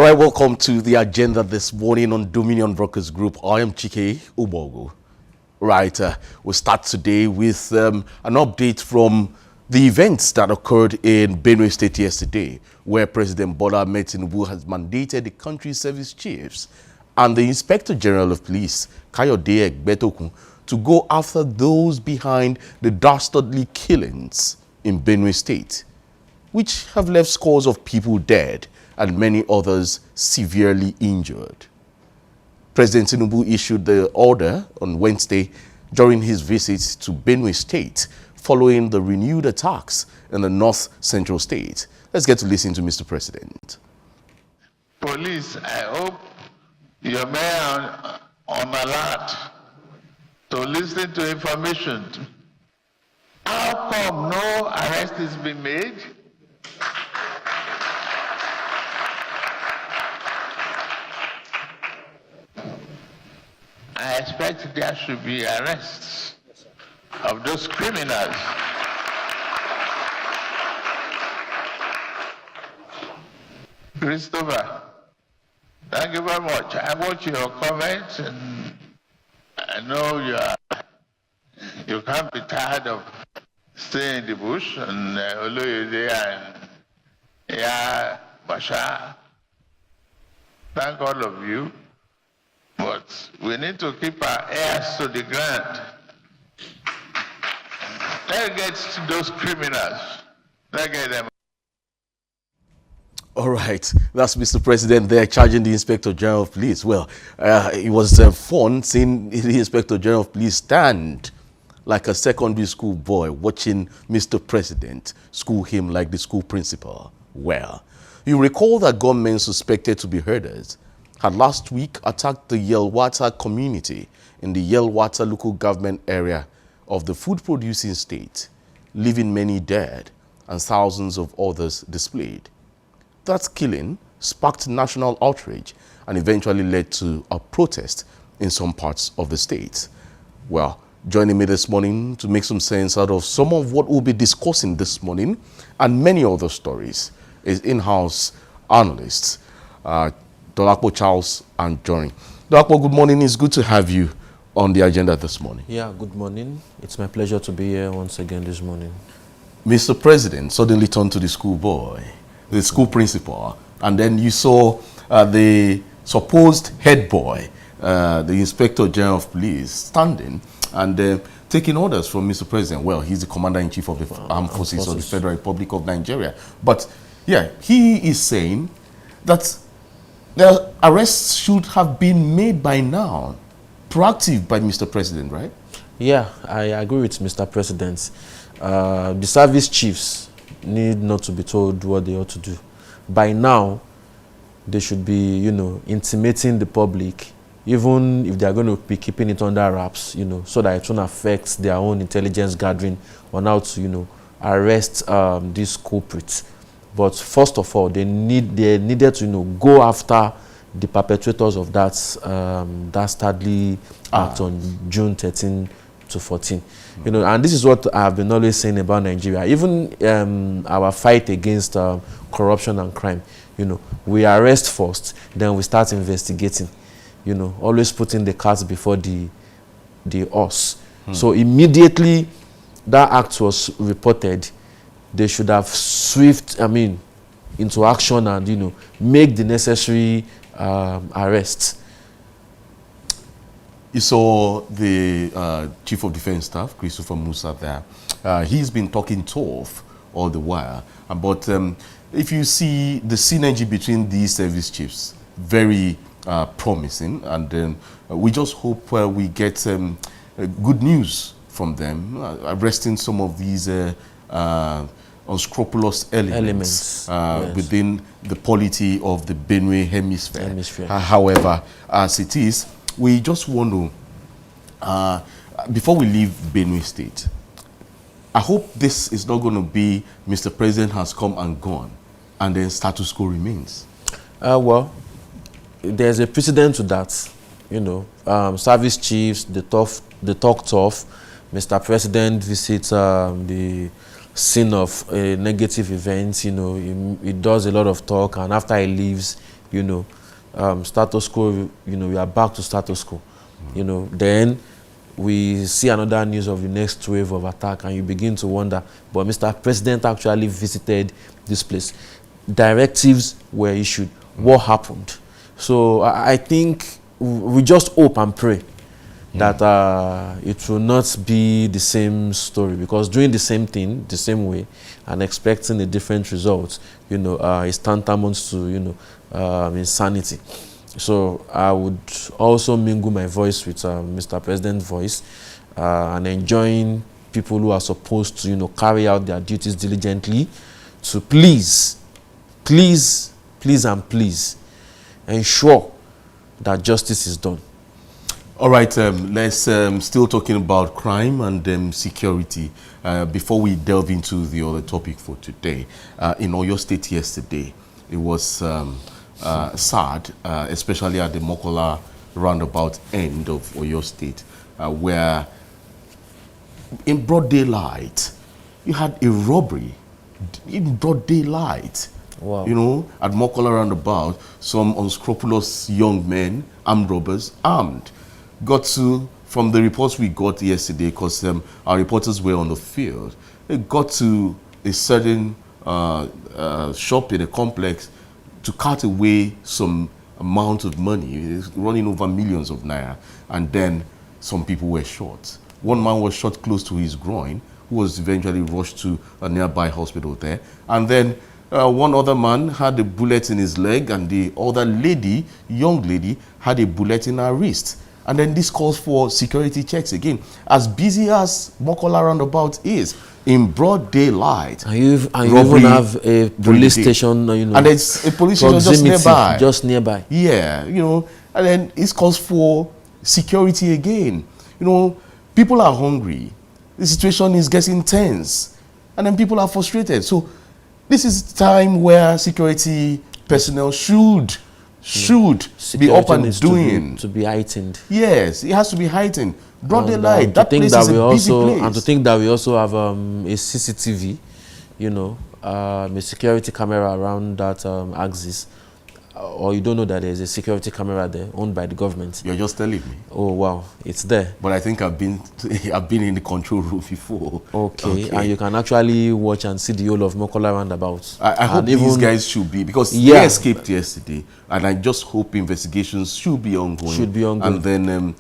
right, welcome to the agenda this morning on Dominion Brokers Group. I am Chike Ubogo. Right, we'll start today with an update from the events that occurred in Benue State yesterday, where President Bola Ahmed Tinubu has mandated the country's service chiefs and the Inspector General of Police, Kayode Egbetokun, to go after those behind the dastardly killings in Benue State, which have left scores of people dead and many others severely injured. President Tinubu issued the order on Wednesday during his visit to Benue State following the renewed attacks in the north central state. Let's get to listen to Mr. President. Police, I hope your mayor on alert to listen to information. How come no arrest is being made? I expect there should be arrests of those criminals. Christopher, thank you very much. I watch your comments and I know you can't be tired of staying in the bush and Oloyede and Bashar. Thank all of you. But we need to keep our ears to the ground. Let's get to those criminals. Let's get them. All right, that's Mr. President there charging the Inspector General of Police. Well, it was fun seeing the Inspector General of Police stand like a secondary school boy watching Mr. President school him like the school principal. Well, you recall that gunmen suspected to be herders had last week attacked the Yelwata community in the Yelwata local government area of the food-producing state, leaving many dead and thousands of others displaced. That killing sparked national outrage and eventually led to a protest in some parts of the state. Well, joining me this morning to make some sense out of some of what we'll be discussing this morning and many other stories is in-house analysts, Dolakpo Charles and Johnny. Dolakpo, good morning. It's good to have you on the agenda this morning. Yeah, good morning. It's my pleasure to be here once again this morning. Mr. President suddenly turned to the school boy, the school principal, and then you saw the supposed head boy, the Inspector General of Police, standing and taking orders from Mr. President. Well, he's the Commander-in-Chief of the Armed Forces of the Federal Republic of Nigeria. But, yeah, he is saying that the arrests should have been made by now, proactive by Mr. President, right? Yeah, I agree with Mr. President. The service chiefs need not to be told what they ought to do. By now, they should be, intimating the public, even if they are going to be keeping it under wraps, so that it won't affect their own intelligence gathering on how to, arrest these culprits. But first of all, they needed to go after the perpetrators of that dastardly act on June 13 to 14. And this is what I've been always saying about Nigeria. Even our fight against corruption and crime, we arrest first, then we start investigating. Always putting the cart before the horse. So immediately that act was reported, they should have into action and, make the necessary arrests. You saw the Chief of Defense Staff, Christopher Musa, there. He's been talking tough all the while. But if you see the synergy between these service chiefs, very promising. And we just hope we get good news from them, arresting some of these unscrupulous elements yes, within the polity of the Benue hemisphere. However, as it is, we just want to, before we leave Benue State, I hope this is not going to be Mr. President has come and gone, and then status quo remains. Well, there's a precedent to that. Service chiefs, they talk tough. Mr. President visits the scene of a negative event. He does a lot of talk, and after he leaves, status quo, we are back to status quo. Then we see another news of the next wave of attack, and you begin to wonder, but Mr. President actually visited this place. Directives were issued. What happened? So I think we just hope and pray that it will not be the same story, because doing the same thing the same way and expecting a different result, is tantamount to, insanity. So I would also mingle my voice with Mr. President's voice and enjoying people who are supposed to, carry out their duties diligently to please ensure that justice is done. All right, let's still talking about crime and security. Before we delve into the other topic for today, in Oyo State yesterday, it was sad, especially at the Mokola roundabout end of Oyo State, where in broad daylight, you had a robbery in broad daylight. Wow. At Mokola roundabout, some unscrupulous young men, armed robbers, armed, from the reports we got yesterday, because our reporters were on the field, they got to a certain shop in a complex to cut away some amount of money, running over millions of naira, and then some people were shot. One man was shot close to his groin, who was eventually rushed to a nearby hospital there, and then one other man had a bullet in his leg, and the other lady, young lady, had a bullet in her wrist. And then this calls for security checks again. As busy as Mokola roundabout is, in broad daylight, and you even have a police station, and it's a police station just nearby. Yeah, and then it calls for security again. People are hungry. The situation is getting tense, and then people are frustrated. So this is the time where security personnel should be up and doing. To be heightened. Yes, it has to be heightened. Broad daylight, that place is a busy place. And to think that we also have a CCTV, a security camera around that axis, or you don't know that there's a security camera there owned by the government. You're just telling me. Oh wow, it's there. But I think I've been in the control room before. Okay, and you can actually watch and see the whole of Mokola roundabout. I hope these guys should be, because they escaped yesterday, and I just hope investigations should be ongoing. And then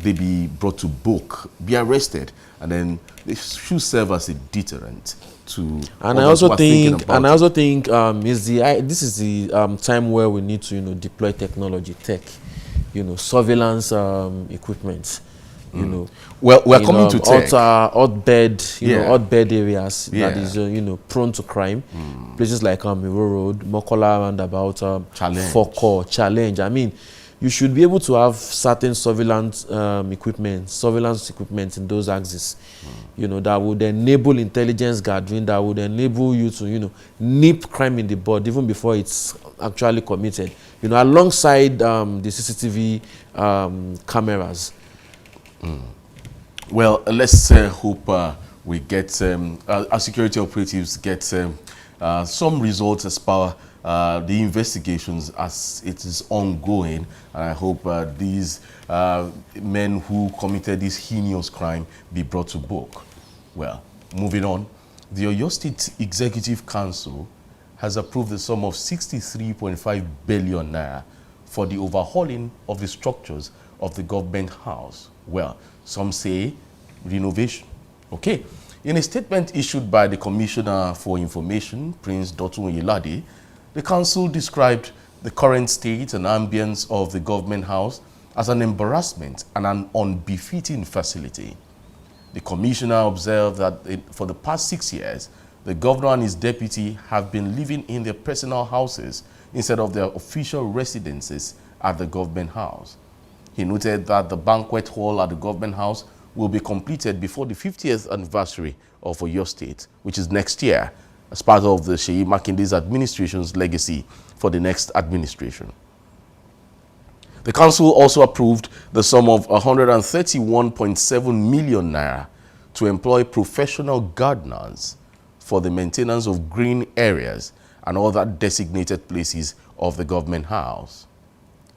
they be brought to book, be arrested, and then they should serve as a deterrent. And I also think this is the time where we need to deploy technology, surveillance equipment. Well, we're coming to tech. Hotbed areas that is prone to crime. Places like Miro Road, Mokola roundabout, Foko, Challenge. I mean, you should be able to have certain surveillance equipment in those axes, that would enable intelligence gathering, that would enable you to, nip crime in the bud even before it's actually committed, alongside the CCTV cameras. Well, let's hope we get, our security operatives get some results as per the investigations as it is ongoing, and I hope these men who committed this heinous crime be brought to book. Well, moving on, the Oyo State Executive Council has approved the sum of 63.5 billion naira for the overhauling of the structures of the government house. Well, some say renovation. Okay. In a statement issued by the Commissioner for Information, Prince Dotun Yelade, the council described the current state and ambience of the government house as an embarrassment and an unbefitting facility. The commissioner observed that for the past 6 years, the governor and his deputy have been living in their personal houses instead of their official residences at the government house. He noted that the banquet hall at the government house will be completed before the 50th anniversary of Oyo State, which is next year, as part of the Seyi Makinde's administration's legacy for the next administration. The council also approved the sum of 131.7 million naira to employ professional gardeners for the maintenance of green areas and other designated places of the government house.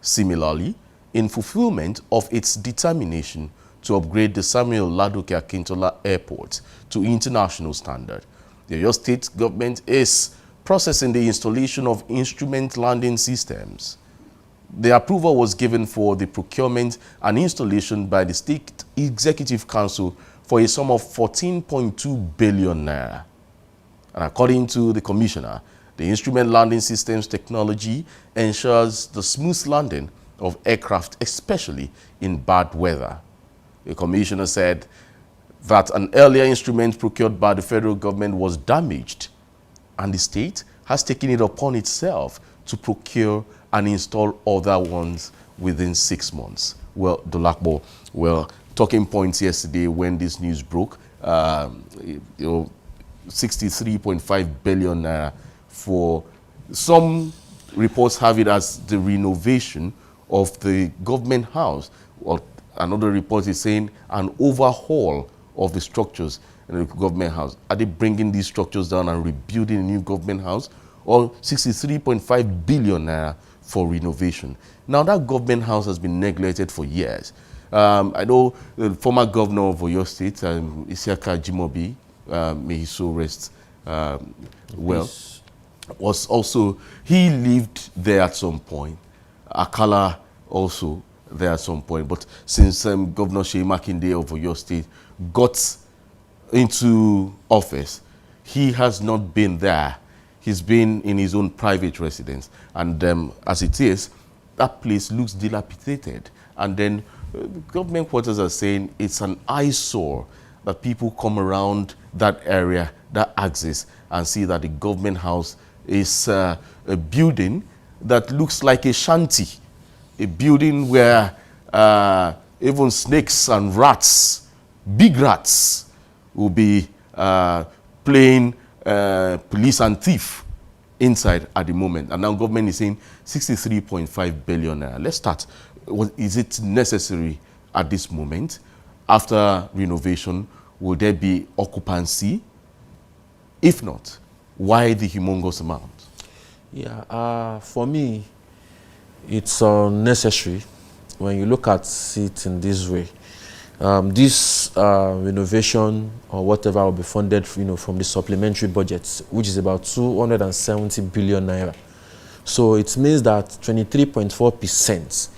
Similarly, in fulfillment of its determination to upgrade the Samuel Ladoke Akintola Airport to international standard, the Oyo State government is processing the installation of instrument landing systems. The approval was given for the procurement and installation by the State Executive Council for a sum of 14.2 billion naira. And according to the commissioner, the instrument landing systems technology ensures the smooth landing of aircraft, especially in bad weather. The commissioner said that an earlier instrument procured by the federal government was damaged, and the state has taken it upon itself to procure and install other ones within 6 months. Well, Dolakbo, well, talking points yesterday when this news broke, 63.5 billion naira for some reports have it as the renovation of the government house. Well, another report is saying an overhaul of the structures in the government house. Are they bringing these structures down and rebuilding a new government house? Or 63.5 billion naira for renovation? Now, that government house has been neglected for years. I know the former governor of Oyo State, Isiaka Jimobi, may he so rest well, was also, he lived there at some point. Akala also there at some point. But since Governor Seyi Makinde of Oyo State got into office, he has not been there. He's been in his own private residence. And as it is, that place looks dilapidated. And then government quarters are saying it's an eyesore that people come around that area, that axis, and see that the government house is a building that looks like a shanty, a building where even snakes and rats, big rats, will be playing police and thief inside at the moment. And now government is saying 63.5 billion naira. Let's start. Is it necessary at this moment? After renovation, will there be occupancy? If not, why the humongous amount? Yeah, for me, it's unnecessary when you look at it in this way. This renovation or whatever will be funded, from the supplementary budget, which is about 270 billion naira. So it means that 23.4%,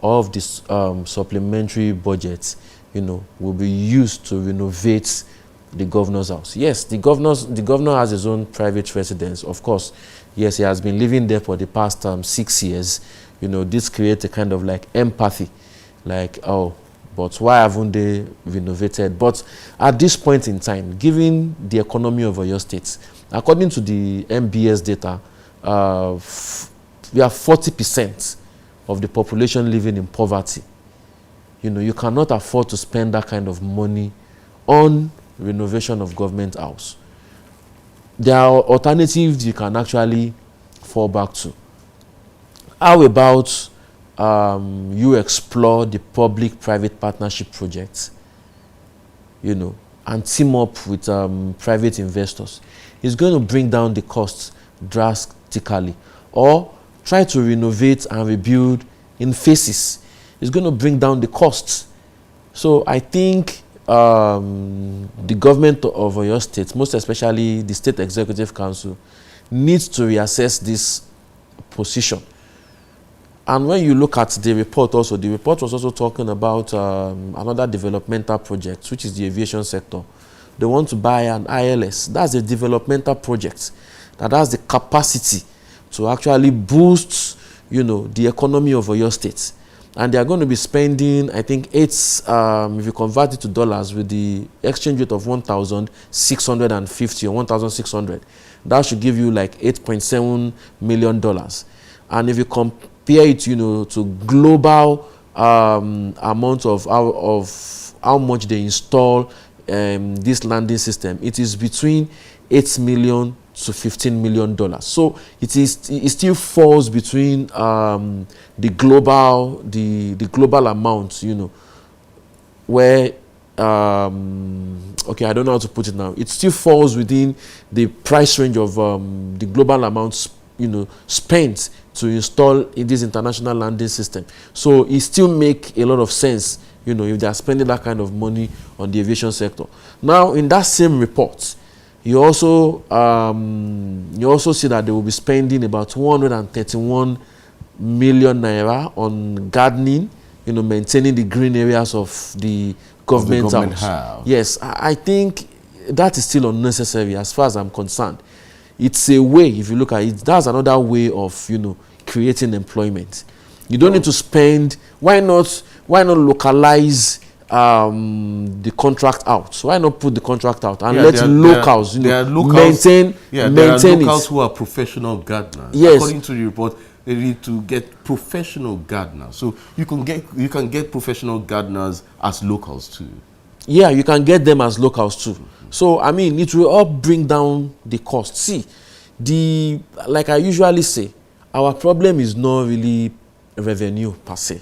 of this supplementary budget, will be used to renovate the governor's house. Yes, the governor has his own private residence, of course. Yes, he has been living there for the past 6 years. This creates a kind of like empathy, like, oh, but why haven't they renovated? But at this point in time, given the economy of Oyo State, according to the MBS data, we have 40% of the population living in poverty. You cannot afford to spend that kind of money on renovation of government house. There are alternatives you can actually fall back to. How about you explore the public-private partnership projects, and team up with private investors? It's going to bring down the costs drastically. Or try to renovate and rebuild in phases. It's going to bring down the costs. So I think the government of Oyo State, most especially the State Executive Council, needs to reassess this position. And when you look at the report also, the report was also talking about another developmental project, which is the aviation sector. They want to buy an ILS. That's a developmental project that has the capacity to actually boost, the economy of Oyo State. And they are going to be spending, I think, if you convert it to dollars with the exchange rate of 1,650 or 1,600, that should give you like $8.7 million. And if you compare it, to global amount of how much they install this landing system, it is between $8 million to $15 million. So it still falls between the global amount, where okay, I don't know how to put it now. It still falls within the price range of the global amount spent to install in this international landing system. So it still make a lot of sense, if they are spending that kind of money on the aviation sector. Now, in that same report, you also see that they will be spending about 231 million naira on gardening, maintaining the green areas of the government house. Yes, I think that is still unnecessary as far as I'm concerned. It's a way, if you look at it, that's another way of, creating employment. You don't need to spend. Why not localize the contract out? So why not put the contract out and let locals, maintain there are locals who are professional gardeners. Yes. According to the report, they need to get professional gardeners. So you can get professional gardeners as locals too. Yeah, you can get them as locals too. So I mean, it will all bring down the cost. See, like I usually say, our problem is not really revenue per se.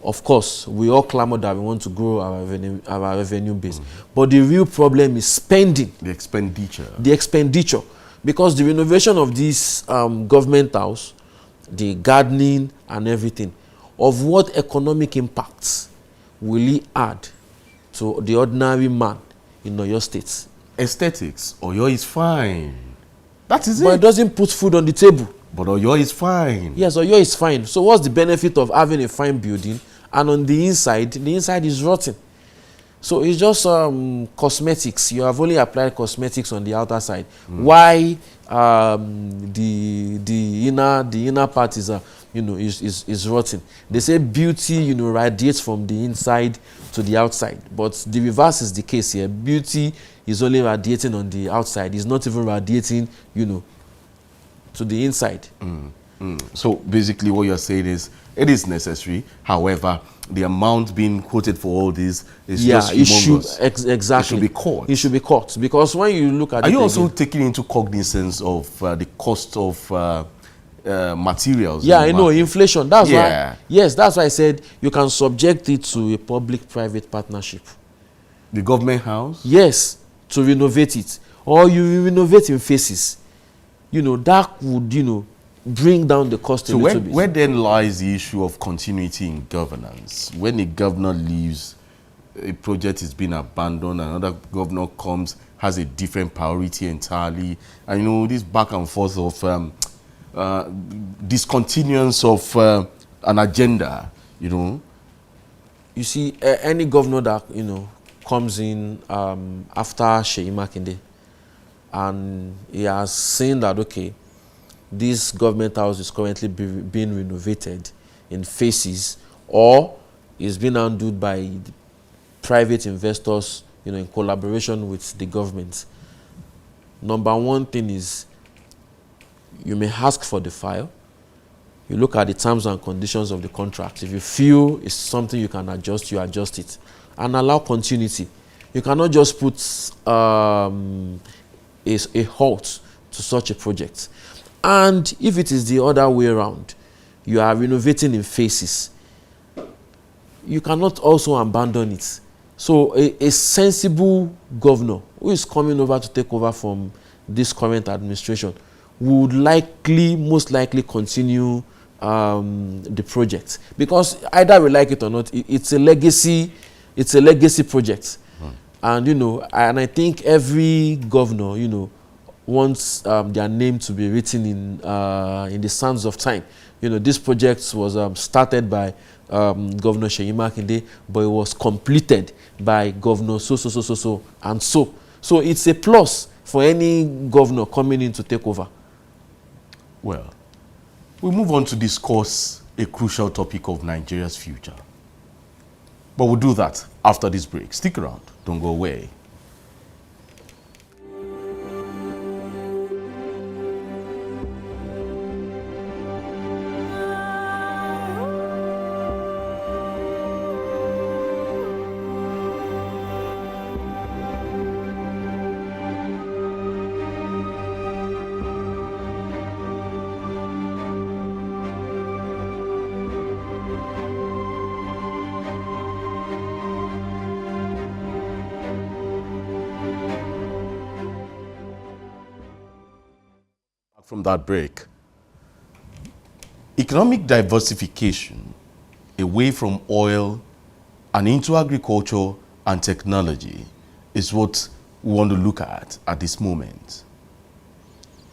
Of course, we all clamor that we want to grow our revenue base. But the real problem is spending. The expenditure. The expenditure. Because the renovation of this government house, the gardening and everything, of what economic impacts will it add to the ordinary man in Oyo State? Aesthetics. Oyo is fine. That is it. But it doesn't put food on the table. But Oyo is fine. Yes, Oyo is fine. So what's the benefit of having a fine building and on the inside is rotten? So it's just cosmetics. You have only applied cosmetics on the outer side. Why the inner part is is rotten? They say beauty radiates from the inside to the outside, but the reverse is the case here. Beauty is only radiating on the outside. It's not even radiating to the inside. So basically what you're saying is it is necessary. However, the amount being quoted for all this is just humongous. Exactly. It should be caught. It should be caught, because when you look at Are you also taking into cognizance of the cost of materials? Yeah, I know, inflation. That's why. Yes, that's why I said you can subject it to a public-private partnership. The government house? Yes, to renovate it, or you renovate in phases. That would bring down the cost a little bit. Where then lies the issue of continuity in governance? When a governor leaves, a project is being abandoned, another governor comes, has a different priority entirely, and this back and forth of discontinuance of an agenda, You see, any governor that comes in after Seyi Makinde, and he has seen that this government house is currently being renovated in phases, or is being handled by private investors, in collaboration with the government. Number one thing is, you may ask for the file. You look at the terms and conditions of the contract. If you feel it's something you can adjust, you adjust it, and allow continuity. You cannot just put a halt to such a project. And if it is the other way around, you are renovating in phases, you cannot also abandon it. So a sensible governor who is coming over to take over from this current administration would most likely continue the project, because either we like it or not, it's a legacy project. And and I think every governor wants their name to be written in the sands of time. This project was started by Governor Seyi Makinde, but it was completed by Governor so and so. So it's a plus for any governor coming in to take over. Well, we'll move on to discuss a crucial topic of Nigeria's future. But we'll do that after this break. Stick around. Don't go away. From that break, Economic diversification away from oil and into agriculture and technology is what we want to look at this moment.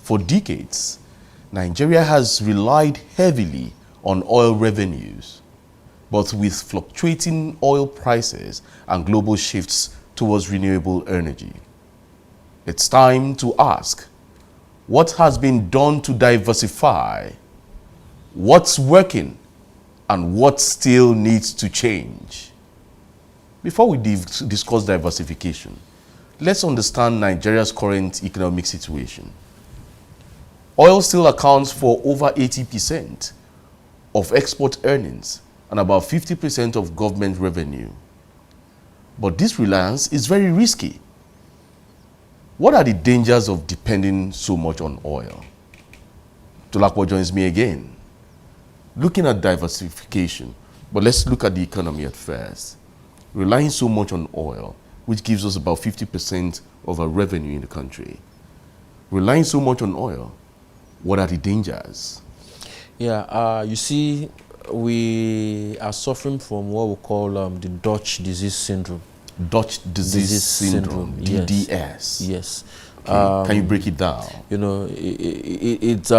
For decades, Nigeria has relied heavily on oil revenues, but with fluctuating oil prices and global shifts towards renewable energy. It's time to ask, what has been done to diversify? What's working and what still needs to change? Before we discuss diversification, let's understand Nigeria's current economic situation. Oil still accounts for over 80% of export earnings and about 50% of government revenue. But this reliance is very risky. What are the dangers of depending so much on oil? Tolakwa joins me again. Looking at diversification, but let's look at the economy at first. Relying so much on oil, which gives us about 50% of our revenue in the country. Relying so much on oil, what are the dangers? Yeah, you see, we are suffering from what we call the Dutch disease syndrome. Dutch disease syndrome, DDS. Yes. Okay. Can you break it down? You know, it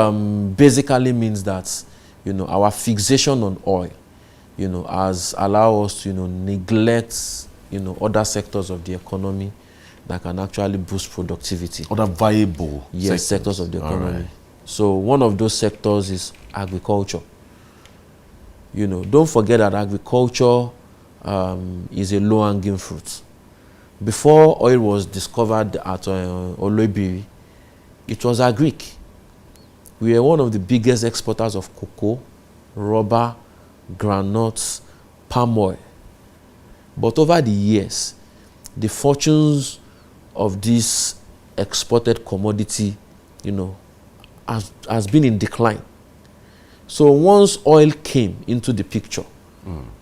basically means that, you know, our fixation on oil, you know, has allowed us to, you know, neglect, you know, other sectors of the economy that can actually boost productivity. Other viable sectors of the economy. Right. So one of those sectors is agriculture. You know, don't forget that agriculture is a low-hanging fruit. Before oil was discovered at Oloibiri, it was agric. We are one of the biggest exporters of cocoa, rubber, groundnuts, palm oil. But over the years, the fortunes of this exported commodity, you know, has been in decline. So once oil came into the picture,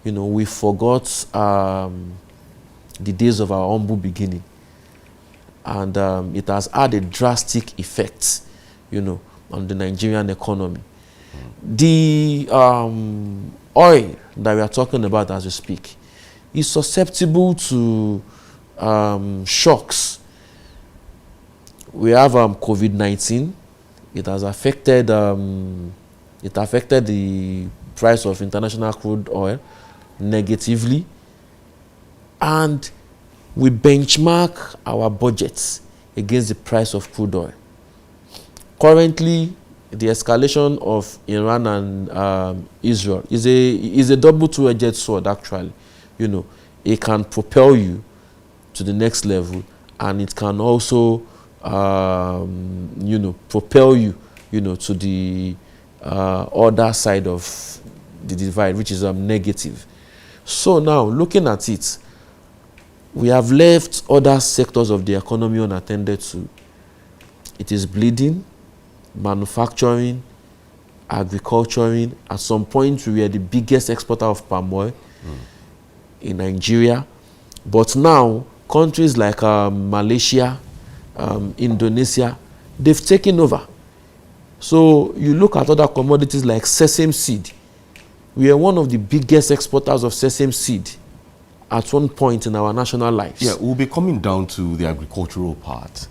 you know, we forgot the days of our humble beginning. And it has had a drastic effect, you know, on the Nigerian economy. The oil that we are talking about as we speak is susceptible to shocks. We have COVID-19. It has affected the price of international crude oil negatively, and we benchmark our budgets against the price of crude oil. Currently, the escalation of Iran and Israel is a double-two-edged sword. Actually, you know, it can propel you to the next level, and it can also, you know, propel you, you know, to the other side of the divide, which is negative. So now, looking at it, we have left other sectors of the economy unattended to. It is bleeding, manufacturing, agriculturing. At some point, we were the biggest exporter of palm oil in Nigeria. But now, countries like Malaysia, Indonesia, they've taken over. So you look at other commodities like sesame seed. We are one of the biggest exporters of sesame seed at one point in our national lives. Yeah, we'll be coming down to the agricultural part.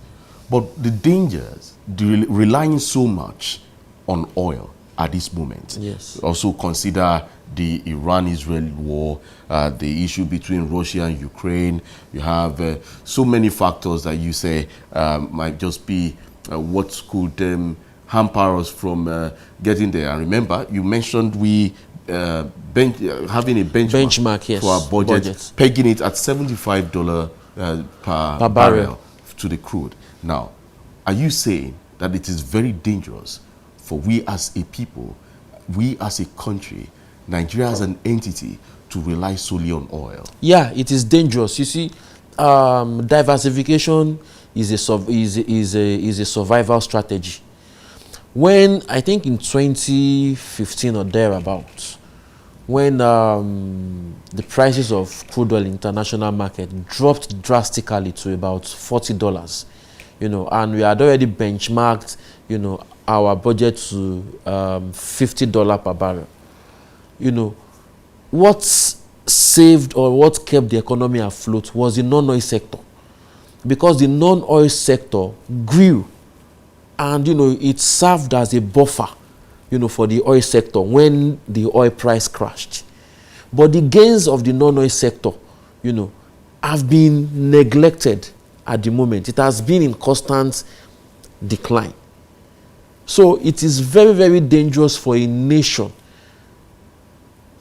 But the dangers, relying so much on oil at this moment. Yes. Also consider the Iran-Israel war, the issue between Russia and Ukraine. You have so many factors that you say might just be what could hamper us from getting there. And remember, you mentioned we having a benchmark yes, to our budget, pegging it at $75 per barrel to the crude. Now, are you saying that it is very dangerous for we as a people, we as a country, Nigeria as an entity, to rely solely on oil? Yeah, it is dangerous. You see, diversification is a survival strategy. When, I think in 2015 or thereabouts, when the prices of crude oil international market dropped drastically to about $40, you know, and we had already benchmarked, you know, our budget to $50 per barrel. You know, what saved or what kept the economy afloat was the non-oil sector, because the non-oil sector grew, and it served as a buffer for the oil sector when the oil price crashed. But the gains of the non-oil sector have been neglected at the moment. It has been in constant decline. So it is very, very dangerous for a nation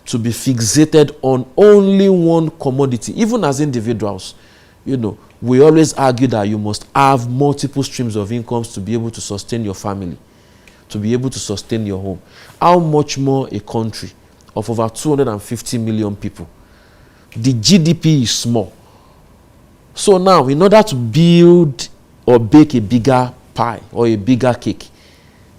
to be fixated on only one commodity. Even as individuals, we always argue that you must have multiple streams of incomes to be able to sustain your family, to be able to sustain your home. How much more a country of over 250 million people? The GDP is small. So now, in order to build or bake a bigger pie or a bigger cake,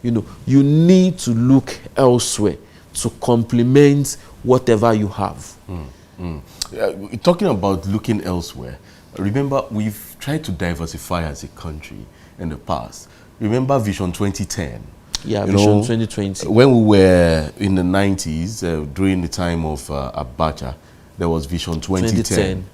you need to look elsewhere to complement whatever you have. Talking about looking elsewhere, remember, we've tried to diversify as a country in the past. Remember Vision 2010? Yeah, Vision 2020. When we were in the 90s, during the time of Abacha, there was Vision 2010.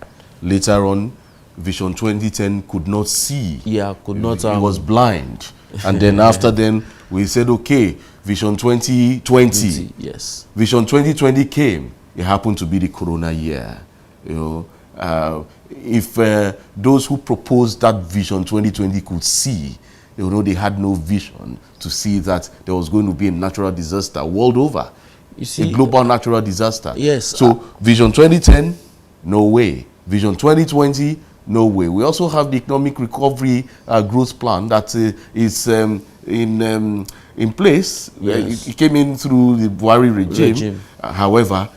Later on, Vision 2010 could not see. Yeah, could not. It was blind. And then after then, we said, okay, Vision 2020. Yes. Vision 2020 came. It happened to be the Corona year. If those who proposed that Vision 2020 could see, they had no vision to see that there was going to be a natural disaster world over. You see, a global natural disaster. Yes. So Vision 2010, no way. Vision 2020, no way. We also have the economic recovery growth plan that is in place. Yes. It came in through the Buhari regime. However,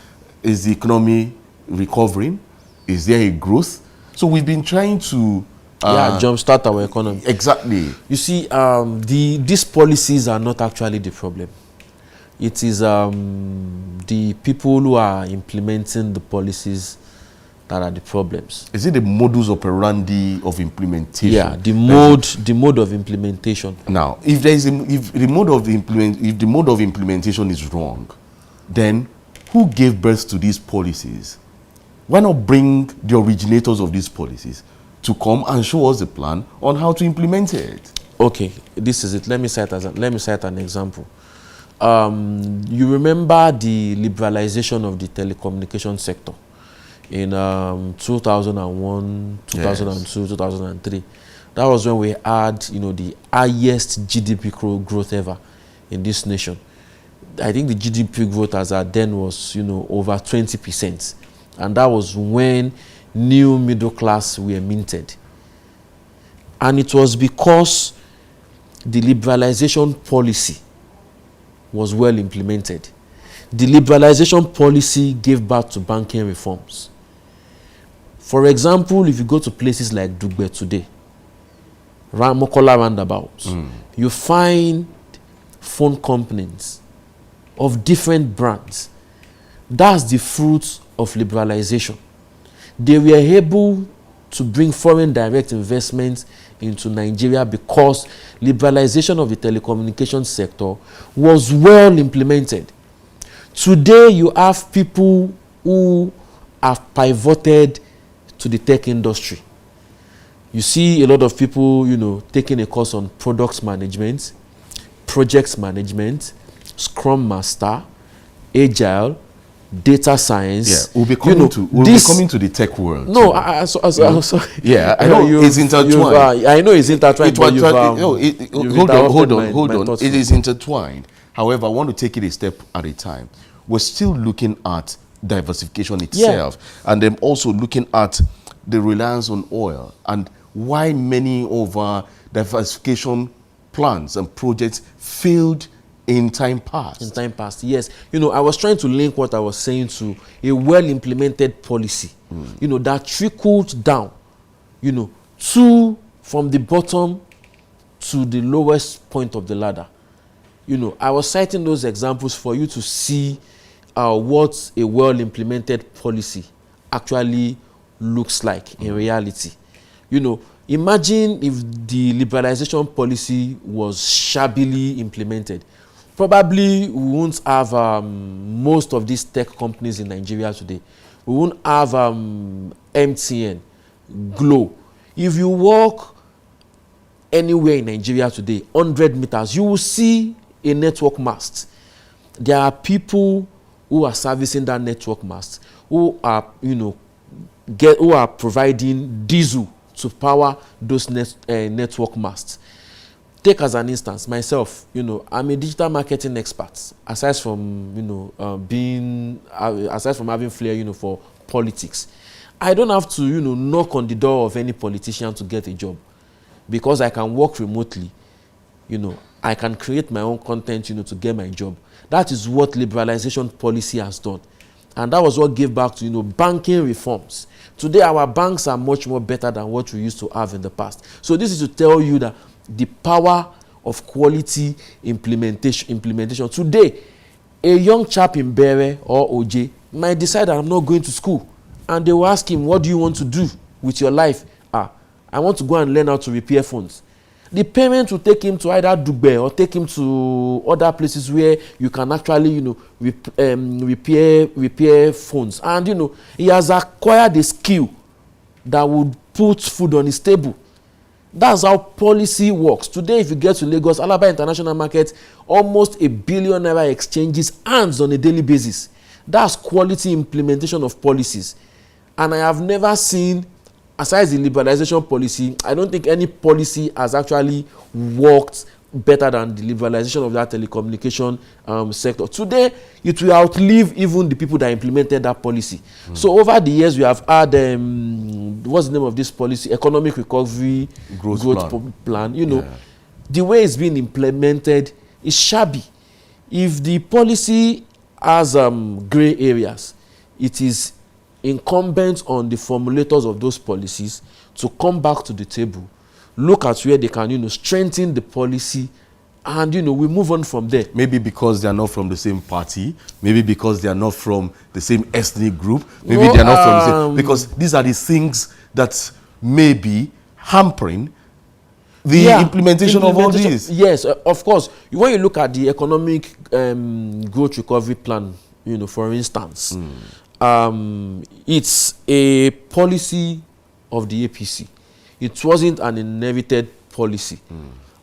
is the economy recovering? Is there a growth? So we've been trying to jumpstart our economy. Exactly. You see, these policies are not actually the problem. It is the people who are implementing the policies that are the problems. Is it the modus operandi of implementation? Yeah, the mode of implementation. Now, if the mode of implementation is wrong, then who gave birth to these policies? Why not bring the originators of these policies to come and show us the plan on how to implement it? Okay, this is it. Let me cite an example. You remember the liberalization of the telecommunication sector in 2001, 2002, yes. 2003. That was when we had, the highest GDP growth ever in this nation. I think the GDP growth as at then was, over 20%. And that was when new middle class were minted. And it was because the liberalization policy was well implemented. The liberalization policy gave birth to banking reforms. For example, if you go to places like Dugbe today, Mokola roundabout, you find phone companies of different brands. That's the fruit of liberalization. They were able to bring foreign direct investments into Nigeria because liberalization of the telecommunications sector was well implemented. Today, you have people who have pivoted to the tech industry. You see a lot of people, taking a course on products management, projects management, Scrum Master, Agile, data science. Yeah, we'll be coming to the tech world. No, sorry. Yeah, I know it's intertwined. I know it's intertwined. Hold on. It is intertwined. However, I want to take it a step at a time. We're still looking at diversification itself, and then also looking at the reliance on oil and why many of our diversification plans and projects failed in time past. In time past, yes. I was trying to link what I was saying to a well-implemented policy, that trickled down, from the bottom to the lowest point of the ladder. I was citing those examples for you to see what a well-implemented policy actually looks like in reality. Imagine if the liberalization policy was shabbily implemented. Probably we won't have most of these tech companies in Nigeria today. We won't have MTN, Glo. If you walk anywhere in Nigeria today, 100 meters, you will see a network mast. There are people who are servicing that network mast, who are, who are providing diesel to power those network masts. Take as an instance, myself, I'm a digital marketing expert. Aside from, aside from having flair, for politics, I don't have to, knock on the door of any politician to get a job, because I can work remotely. I can create my own content, to get my job. That is what liberalization policy has done. And that was what gave back to, banking reforms. Today, our banks are much more better than what we used to have in the past. So this is to tell you that the power of quality implementation. Today, a young chap in Bere or OJ might decide that I'm not going to school. And they will ask him, what do you want to do with your life? I want to go and learn how to repair phones. The parent will take him to either Dugbe or take him to other places where you can actually, repair phones. And, he has acquired a skill that would put food on his table. That's how policy works. Today, if you get to Lagos, Alaba International Market, almost $1 billion exchanges hands on a daily basis. That's quality implementation of policies. And I have never seen, aside the liberalization policy, I don't think any policy has actually worked better than the liberalization of that telecommunication sector. Today, it will outlive even the people that implemented that policy. So over the years, we have had, what's the name of this policy? Economic Recovery Growth Plan. The way it's being implemented is shabby. If the policy has gray areas, it is incumbent on the formulators of those policies to come back to the table, look at where they can, strengthen the policy, and, we move on from there. Maybe because they are not from the same party, maybe because they are not from the same ethnic group, maybe they are not from the same, because these are the things that may be hampering the implementation of all these. Yes, of course. When you look at the economic growth recovery plan, for instance, it's a policy of the APC. It wasn't an inherited policy.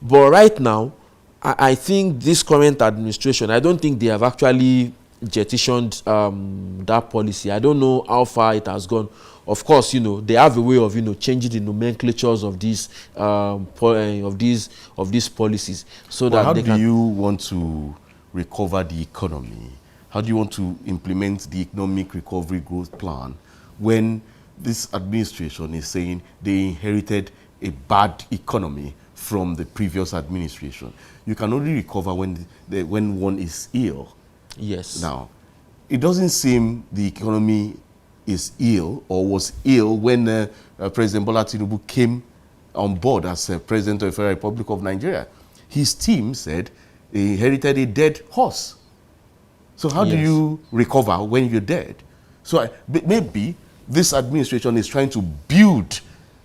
But right now, I think this current administration, I don't think they have actually jettisoned that policy. I don't know how far it has gone. Of course, they have a way of, changing the nomenclatures of these policies, so that how they do you want to recover the economy? How do you want to implement the economic recovery growth plan when this administration is saying they inherited a bad economy from the previous administration? You can only recover when one is ill. Yes. Now, it doesn't seem the economy is ill or was ill when President Bola Tinubu came on board as President of the Federal Republic of Nigeria. His team said they inherited a dead horse. So how do you recover when you're dead? So maybe this administration is trying to build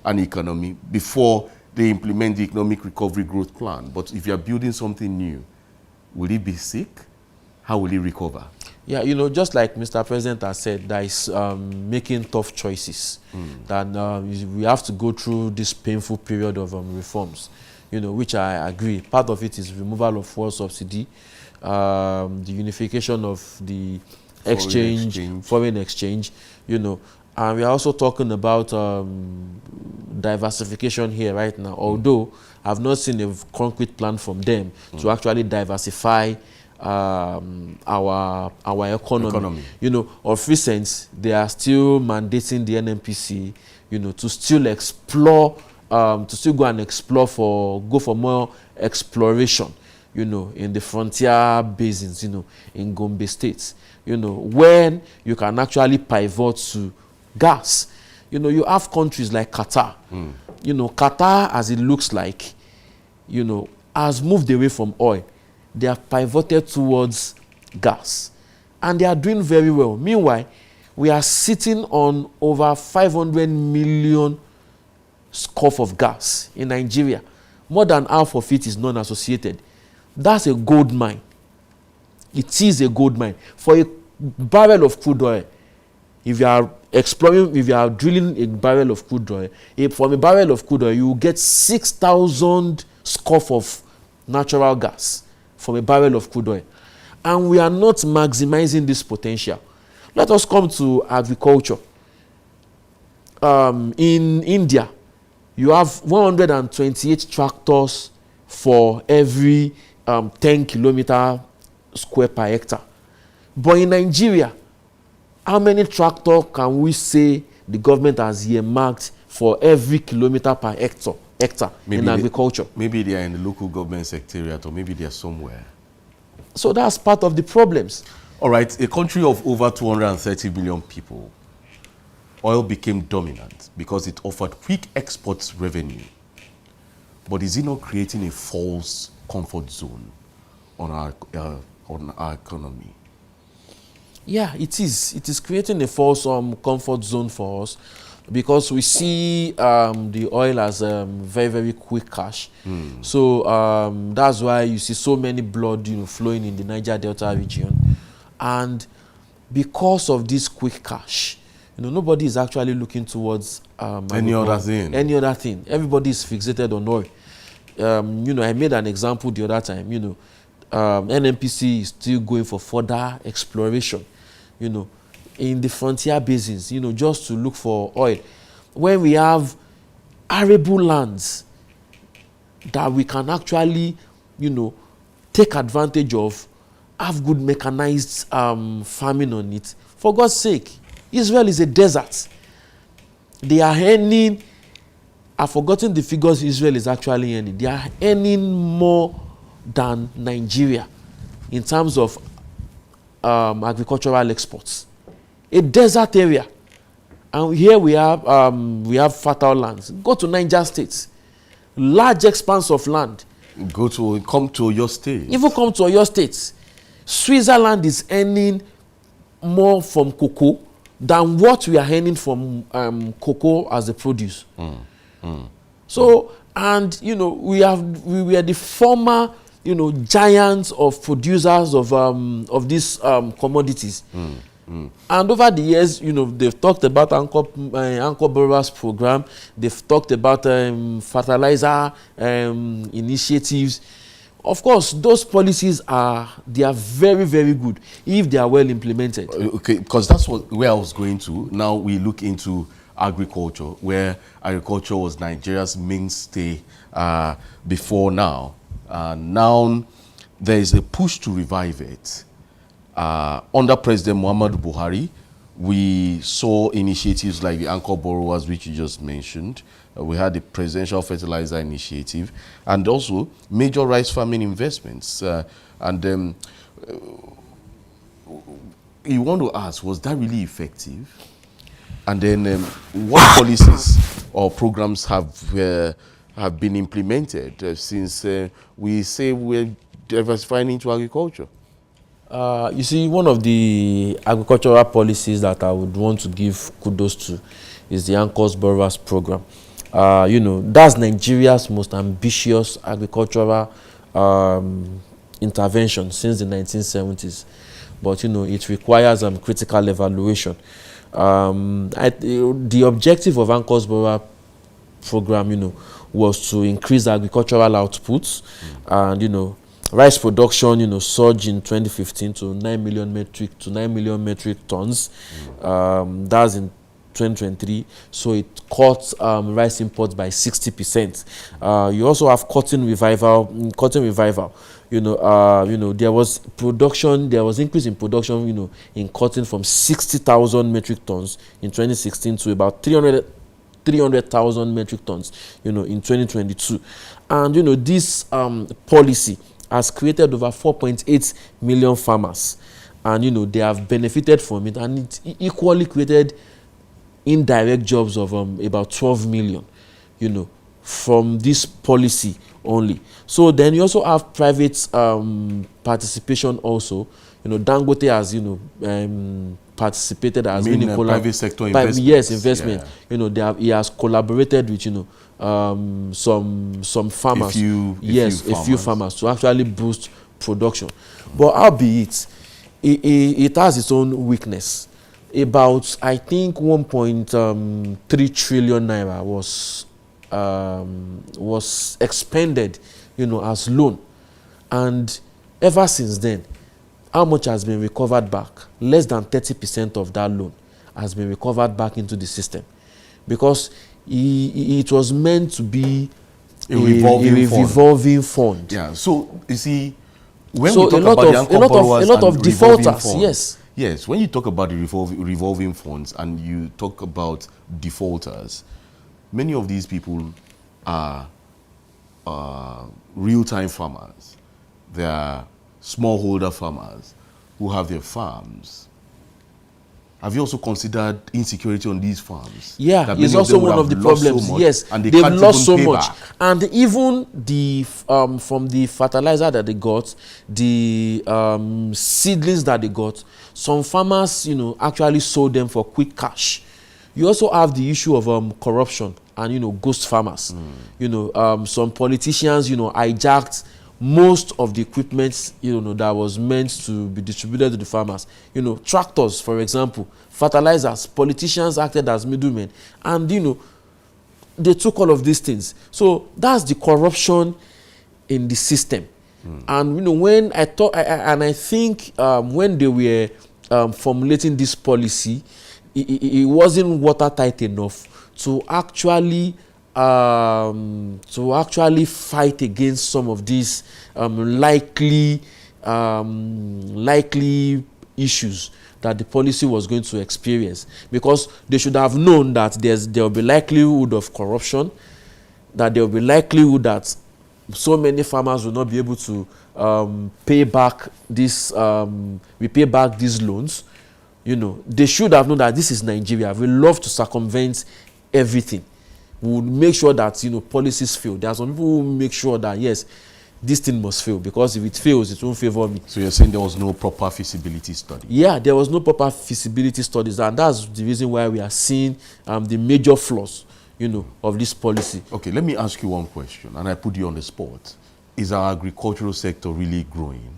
an economy before they implement the economic recovery growth plan. But if you're building something new, will it be sick? How will it recover? Yeah, just like Mr. President has said, that is making tough choices. That we have to go through this painful period of reforms, which I agree. Part of it is removal of fuel subsidy, the unification of the foreign exchange, and we are also talking about diversification here right now, although I've not seen a concrete plan from them to actually diversify our economy. Of recent, they are still mandating the NNPC, to still explore, to still go and explore go for more exploration, in the frontier basins, in Gombe State, when you can actually pivot to gas. You have countries like Qatar. Qatar, as it looks like, has moved away from oil. They have pivoted towards gas. And they are doing very well. Meanwhile, we are sitting on over 500 million scoff of gas in Nigeria. More than half of it is non-associated. That's a gold mine. It is a gold mine. For a barrel of crude oil, if you are exploring, if you are drilling a barrel of crude oil, from a barrel of crude oil, you will get 6,000 scoff of natural gas from a barrel of crude oil. And we are not maximizing this potential. Let us come to agriculture. In India, you have 128 tractors for every 10 kilometer square per hectare. But in Nigeria, how many tractors can we say the government has earmarked for every kilometer per hectare in agriculture? Maybe they are in the local government secretariat, or maybe they are somewhere. So that's part of the problems. All right, a country of over 230 million people, oil became dominant because it offered quick export revenue. But is it not creating a false comfort zone on our economy? Yeah, it is. It is creating a false comfort zone for us, because we see the oil as very, very quick cash. So that's why you see so many blood flowing in the Niger Delta region. And because of this quick cash, nobody is actually looking towards any other thing. Everybody is fixated on oil. I made an example the other time. NNPC is still going for further exploration, in the frontier basins, just to look for oil. When we have arable lands that we can actually, take advantage of, have good mechanized farming on it. For God's sake, Israel is a desert. They are earning, I've forgotten the figures Israel is actually earning. They are earning more than Nigeria in terms of agricultural exports. A desert area. And here we have fertile lands. Go to Niger State. Large expanse of land. Come to Oyo State. Even come to Oyo State. Switzerland is earning more from cocoa than what we are earning from cocoa as a produce. So, and we were the former giants of producers of these commodities. And over the years, they've talked about Anchor Borrowers program. They've talked about fertilizer initiatives. Of course, those policies are very, very good if they are well implemented. Okay, because that's where I was going to. Now we look into agriculture, where agriculture was Nigeria's mainstay before now. Now there is a push to revive it. Under President Muhammadu Buhari, we saw initiatives like the Anchor Borrowers, which you just mentioned. We had the Presidential Fertilizer Initiative, and also major rice farming investments. You want to ask, was that really effective? And then what policies or programs have been implemented since we say we're diversifying into agriculture? You see, one of the agricultural policies that I would want to give kudos to is the Anchor Borrowers program. That's Nigeria's most ambitious agricultural intervention since the 1970s. But, it requires critical evaluation. The objective of Anchor Borrowers program, was to increase agricultural outputs. And, rice production, surged in 2015 to 9 million metric tons. That's in 2023, so it cut rice imports by 60%. You also have cotton revival. There was increase in production, in cotton from 60,000 metric tons in 2016 to about 300,000 metric tons, in 2022. And this policy has created over 4.8 million farmers, and they have benefited from it, and it equally created indirect jobs of about 12 million, from this policy only. So then you also have private participation also. Dangote has, participated, has been in private sector investment. Yes, investment. Yeah. He has collaborated with, some farmers. A few farmers to actually boost production. But albeit, it has its own weakness. About, I think, 1.3 trillion naira was expended, as loan, and ever since then, how much has been recovered back? Less than 30% of that loan has been recovered back into the system, because it was meant to be a revolving fund. Yeah. So you see, when so we talk about the anchor borrowers, a lot of defaulters, yes. Yes, when you talk about the revolving funds and you talk about defaulters, many of these people are real-time farmers. They are smallholder farmers who have their farms. Have you also considered insecurity on these farms? Yeah, it's also one of the problems. Yes, and they've lost so much. And even the from the fertilizer that they got, the seedlings that they got, some farmers, actually sold them for quick cash. You also have the issue of corruption and, ghost farmers. Some politicians, hijacked most of the equipment, that was meant to be distributed to the farmers. Tractors, for example, fertilizers, politicians acted as middlemen. And, they took all of these things. So that's the corruption in the system. And, when I thought, I think when they were formulating this policy, it wasn't watertight enough to actually fight against some of these likely issues that the policy was going to experience, because they should have known that there will be likelihood of corruption, that there will be likelihood that so many farmers will not be able to repay back these loans. They should have known that this is Nigeria. We love to circumvent everything. We would make sure that policies fail. There are some people who make sure that yes, this thing must fail, because if it fails, it won't favor me. So you're saying there was no proper feasibility study? Yeah, there was no proper feasibility studies, and that's the reason why we are seeing the major flaws, of this policy. Okay, let me ask you one question, and I put you on the spot. Is our agricultural sector really growing?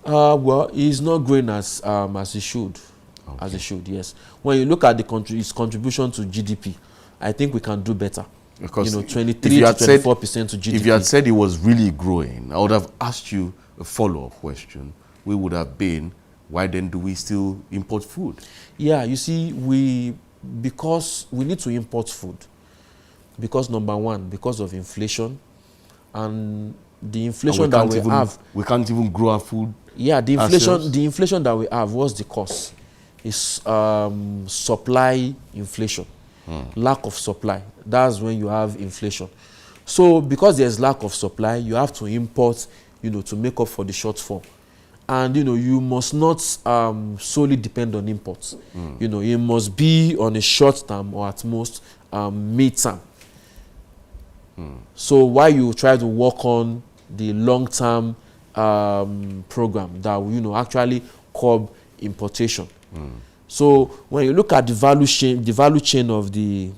Well, it's not growing as it should. Okay. As it should, yes. When you look at its contribution to GDP, I think we can do better. Because 23 to 24% to GDP. If you had said it was really growing, I would have asked you a follow-up question. We would have been, why then do we still import food? Yeah, you see, because we need to import food. Because number one, because of inflation, and the inflation that we have. We can't even grow our food. Yeah, the inflation that we have, what's the cause? Is supply inflation. Lack of supply. That's when you have inflation. So because there's lack of supply, you have to import, to make up for the shortfall. And you must not solely depend on imports. It must be on a short term, or at most mid-term. So while you try to work on the long-term program that will actually curb importation. So when you look at the value chain of the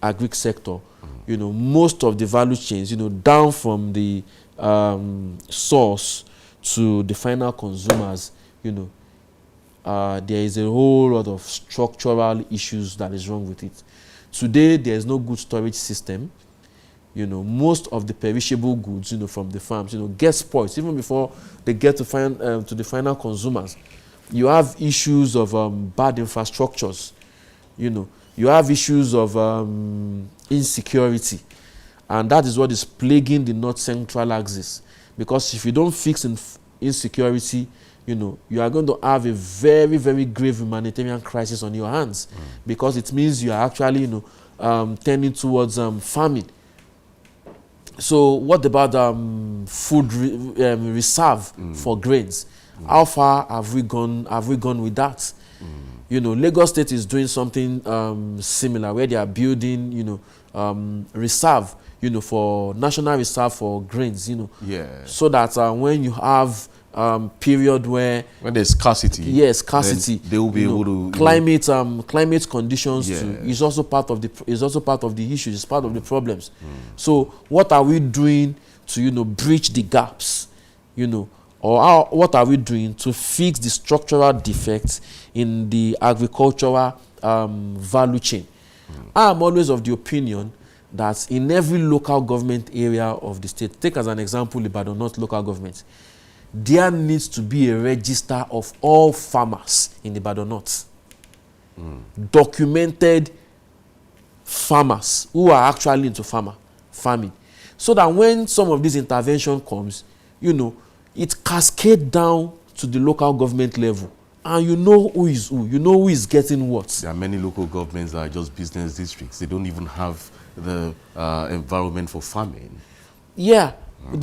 agri sector, most of the value chains, down from the source to the final consumers, there is a whole lot of structural issues that is wrong with it. Today, there is no good storage system. Most of the perishable goods, from the farms, get spoiled even before they get to the final consumers. You have issues of bad infrastructures. You have issues of insecurity, and that is what is plaguing the north-central axis. Because if you don't fix insecurity, you are going to have a very, very grave humanitarian crisis on your hands, because it means you are actually, tending towards famine. So what about food reserve for grains? How far have we gone with that? Lagos State is doing something similar, where they are building, reserve, for national reserve for grains, so that when you have period where when there's scarcity, yes, scarcity, they will be able to climate conditions yeah. too is also part of the issues. It's part of the problems. So what are we doing to bridge the gaps, or what are we doing to fix the structural defects in the agricultural value chain? I am always of the opinion that in every local government area of the state, take as an example Ibadan North local government, there needs to be a register of all farmers in Ibadan North. Documented farmers who are actually into farming. So that when some of this intervention comes, it cascades down to the local government level. And you know who is who. You know who is getting what. There are many local governments that are just business districts. They don't even have the environment for farming. Yeah.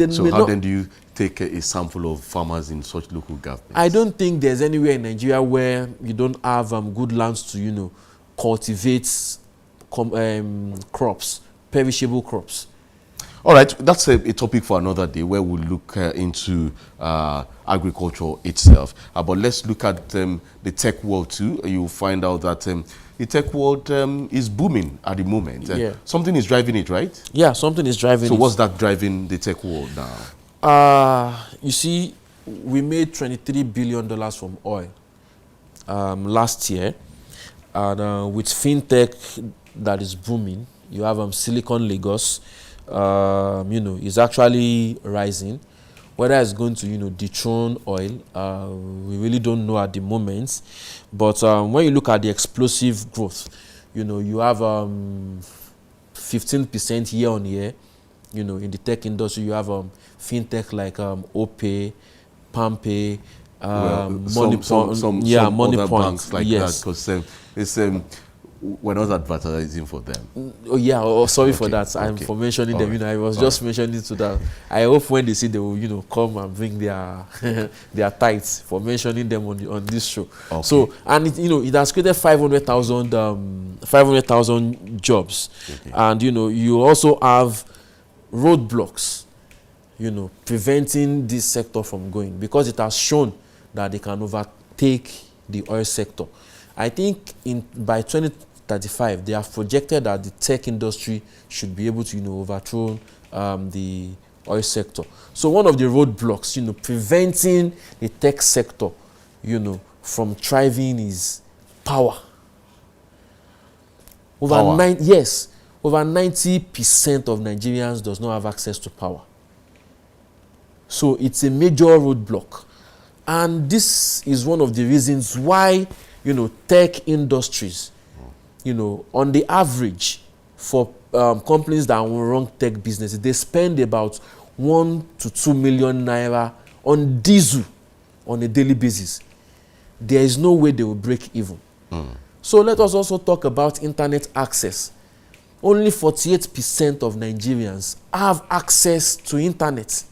So how then do you take a sample of farmers in such local governments? I don't think there's anywhere in Nigeria where you don't have good lands to, cultivate crops, perishable crops. All right, that's a topic for another day where we'll look into agriculture itself. But let's look at the tech world too. You'll find out that the tech world is booming at the moment. Yeah. Something is driving it, right? Yeah, something is driving it. So what's that driving the tech world now? You see, we made $23 billion from oil last year. And with fintech that is booming, you have Silicon Lagos, is actually rising. Whether it's going to, dethrone oil, we really don't know at the moment. But when you look at the explosive growth, you have 15% year on year, in the tech industry. You have fintech like OPay, PalmPay, Money other banks like yes. that, because it's we're not advertising for them. Oh yeah, sorry Okay, for that. I'm okay. for mentioning All them. right. I was All just mentioning to that. I hope when they see, they will, come and bring their their tithes for mentioning them on this show. Okay. So and it has created 500,000 jobs, Okay. and you also have roadblocks, preventing this sector from going, because it has shown that they can overtake the oil sector. I think by 2035, they have projected that the tech industry should be able to, overthrow the oil sector. So one of the roadblocks, preventing the tech sector, from thriving is power. Over 90% of Nigerians does not have access to power. So it's a major roadblock. And this is one of the reasons why, tech industries, on the average for companies that run tech businesses, they spend about 1 to 2 million naira on diesel on a daily basis. There is no way they will break even. So let us also talk about internet access. Only 48% of Nigerians have access to internet.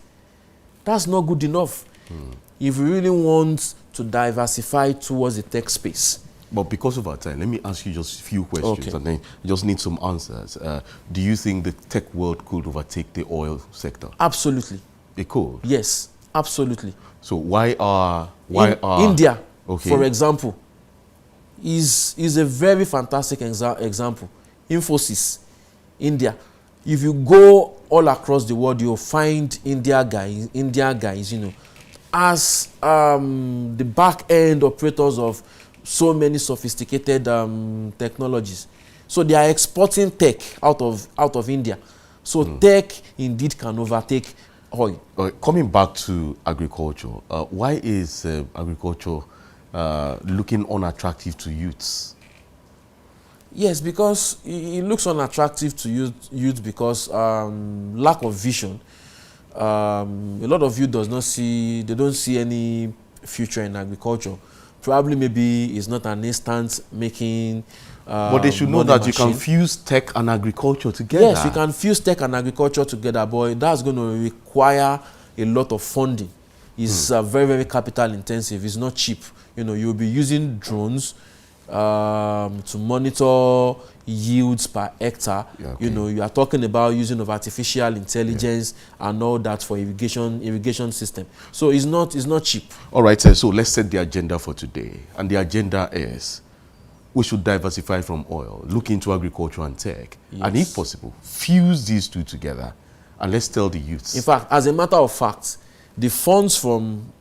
That's not good enough if we really want to diversify towards the tech space. But because of our time, let me ask you just a few questions, Okay. and then you just need some answers. Do you think the tech world could overtake the oil sector? Absolutely. It could. Yes, absolutely. So why are India, okay. for example, is a very fantastic example. Infosys, India. If you go all across the world, you'll find India guys, as the back-end operators of so many sophisticated technologies. So they are exporting tech out of India. So tech indeed can overtake oil. Coming back to agriculture, why is agriculture looking unattractive to youths? Yes, because it looks unattractive to youth because lack of vision. A lot of youth don't see any future in agriculture. Probably maybe it's not an instant making. But they should know that you can fuse tech and agriculture together. Yes, you can fuse tech and agriculture together, but that's going to require a lot of funding. It's very, very capital intensive. It's not cheap. You'll be using drones, to monitor yields per hectare. Yeah, okay. You know, you are talking about using of artificial intelligence and all that for irrigation system. So it's not cheap. All right, so let's set the agenda for today. And the agenda is we should diversify from oil, look into agriculture and tech, and if possible, fuse these two together. And let's tell the youths. In fact, as a matter of fact, the funds from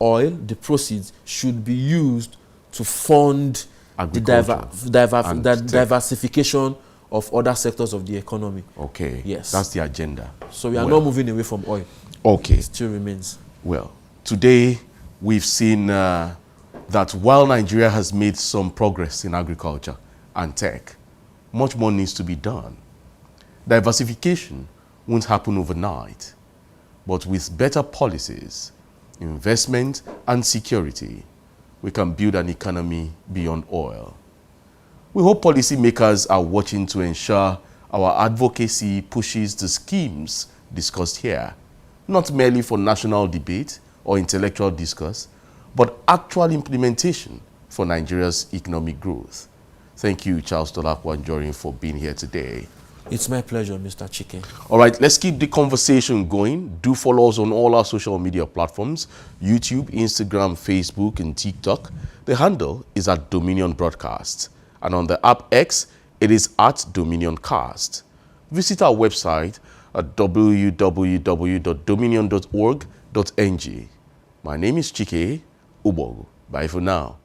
oil, the proceeds, should be used to fund the diversification of other sectors of the economy. Okay. Yes. That's the agenda. So we are not moving away from oil. Okay. It still remains. Well, today we've seen that while Nigeria has made some progress in agriculture and tech, much more needs to be done. Diversification won't happen overnight, but with better policies, investment and security, we can build an economy beyond oil. We hope policymakers are watching to ensure our advocacy pushes the schemes discussed here, not merely for national debate or intellectual discourse, but actual implementation for Nigeria's economic growth. Thank you, Charles Tolakwanjorin, for being here today. It's my pleasure, Mr. Chike. All right, let's keep the conversation going. Do follow us on all our social media platforms, YouTube, Instagram, Facebook, and TikTok. The handle is at Dominion Broadcast. And on the app X, it is at Dominion Cast. Visit our website at www.dominion.org.ng. My name is Chike Ubogu. Bye for now.